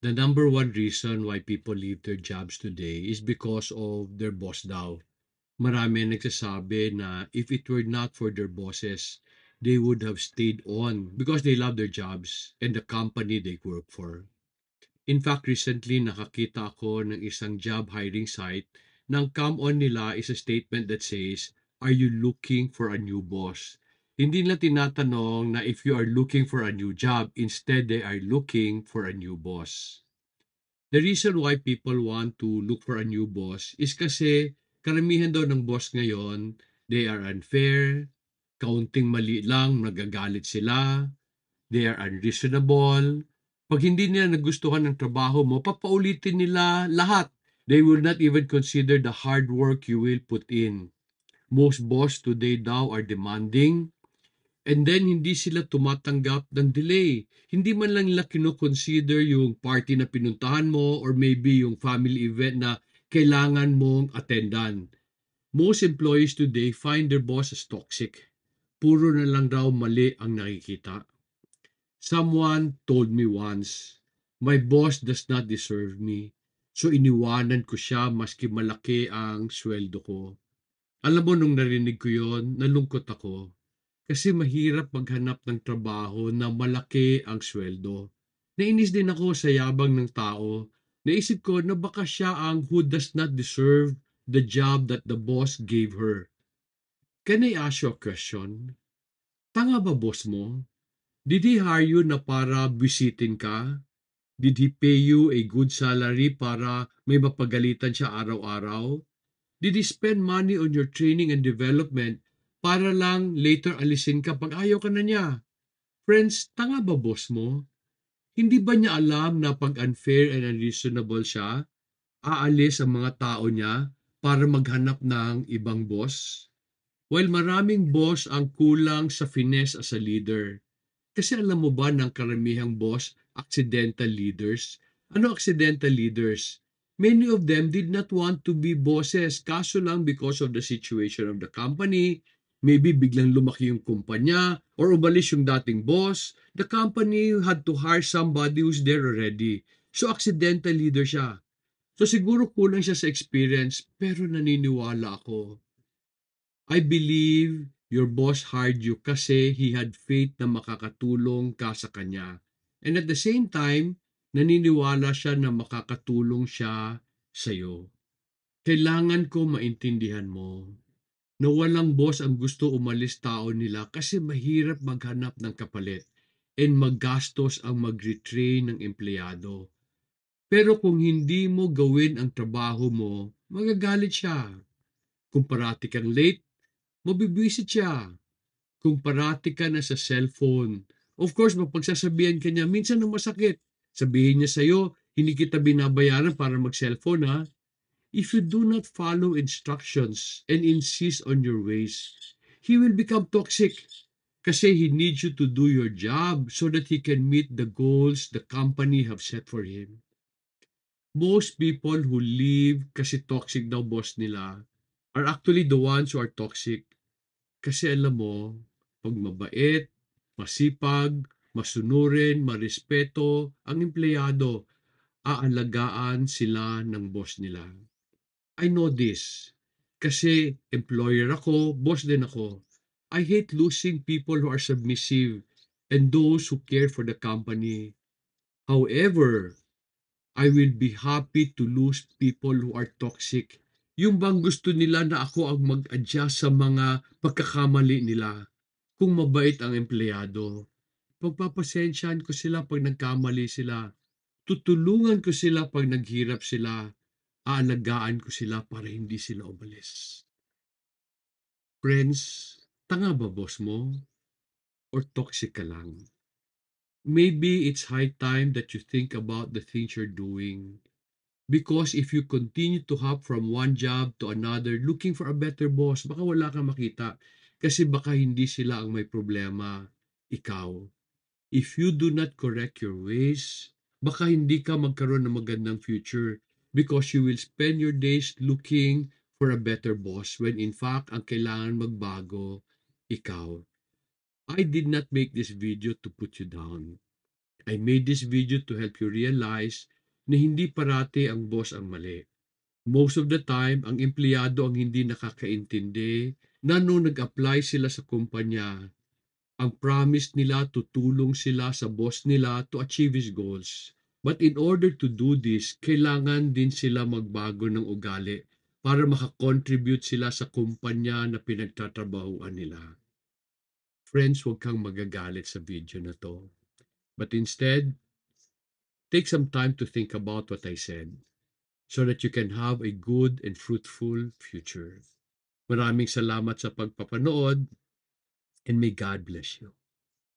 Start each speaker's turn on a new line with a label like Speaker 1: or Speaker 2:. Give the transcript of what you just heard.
Speaker 1: The number one reason why people leave their jobs today is because of their boss daw. Marami ang nagsasabi na if it were not for their bosses, they would have stayed on because they love their jobs and the company they work for. In fact, recently nakakita ako ng isang job hiring site na ang come-on nila is a statement that says, "Are you looking for a new boss?" Hindi nila tinatanong na if you are looking for a new job, instead they are looking for a new boss. The reason why people want to look for a new boss is kasi karamihan daw ng boss ngayon, they are unfair, kaunting mali lang, nagagalit sila, they are unreasonable. Pag hindi nila nagustuhan ng trabaho mo, papaulitin nila lahat. They will not even consider the hard work you will put in. Most boss today daw are demanding, and then hindi sila tumatanggap ng delay. Hindi man lang nila kinoconsider yung party na pinuntahan mo or maybe yung family event na kailangan mong attendan. Most employees today find their boss as toxic. Puro na lang daw mali ang nakikita. Someone told me once, my boss does not deserve me. So iniwanan ko siya maski malaki ang sweldo ko. Alam mo nung narinig ko yon, nalungkot ako. Kasi mahirap maghanap ng trabaho na malaki ang sweldo. Nainis din ako sa yabang ng tao. Naisip ko na baka siya ang who does not deserve the job that the boss gave her. Can I ask you a question? Tanga ba boss mo? Did he hire you na para bisitin ka? Did he pay you a good salary para may mapagalitan siya araw-araw? Did he spend money on your training and development para lang later alisin ka pag ayaw ka na niya? Friends, tanga ba boss mo? Hindi ba niya alam na pag unfair and unreasonable siya, aalis ang mga tao niya para maghanap ng ibang boss? While maraming boss ang kulang sa finesse as a leader. Kasi alam mo ba ng karamihang boss, accidental leaders? Ano accidental leaders? Many of them did not want to be bosses, kaso lang because of the situation of the company, maybe biglang lumaki yung kumpanya, or umalis yung dating boss, the company had to hire somebody who's there already. So accidental leader siya. So siguro kulang siya sa experience, pero naniniwala ako I believe your boss hired you kasi he had faith na makakatulong ka sa kanya. And at the same time, naniniwala siya na makakatulong siya sa iyo. Kailangan ko maintindihan mo na walang boss ang gusto umalis tao nila kasi mahirap maghanap ng kapalit and maggastos ang mag-retrain ng empleyado. Pero kung hindi mo gawin ang trabaho mo, magagalit siya. Kung parati kang late, mabibwisit siya. Kung parati ka na sa cellphone. Of course, mapagsasabihan ka niya, minsan na masakit. Sabihin niya sa'yo, hindi kita binabayaran para mag-cellphone ha. If you do not follow instructions and insist on your ways, he will become toxic kasi he needs you to do your job so that he can meet the goals the company have set for him. Most people who leave kasi toxic daw boss nila are actually the ones who are toxic. Kasi alam mo, pag mabait, masipag, masunurin, marespeto ang empleyado, aalagaan sila ng boss nila. I know this. Kasi employer ako, boss din ako. I hate losing people who are submissive and those who care for the company. However, I will be happy to lose people who are toxic. Yung bang gusto nila na ako ang mag-adjust sa mga pagkakamali nila. Kung mabait ang empleyado, pagpapasensyahan ko sila pag nagkamali sila. Tutulungan ko sila pag naghirap sila. Aalagaan ko sila para hindi sila umalis. Friends, tanga ba boss mo? Or toxic ka lang? Maybe it's high time that you think about the things you're doing. Because if you continue to hop from one job to another looking for a better boss, baka wala kang makita. Kasi baka hindi sila ang may problema, ikaw. If you do not correct your ways, baka hindi ka magkaroon ng magandang future because you will spend your days looking for a better boss when in fact ang kailangan magbago, ikaw. I did not make this video to put you down. I made this video to help you realize na hindi parati ang boss ang mali. Most of the time, ang empleyado ang hindi nakakaintindi na nung nag-apply sila sa kumpanya, ang promise nila tutulong sila sa boss nila to achieve his goals. But in order to do this, kailangan din sila magbago ng ugali para makakontribute sila sa kumpanya na pinagtatrabahuan nila. Friends, huwag kang magagalit sa video na to. But instead, take some time to think about what I said so that you can have a good and fruitful future. Maraming salamat sa pagpapanood and may God bless you.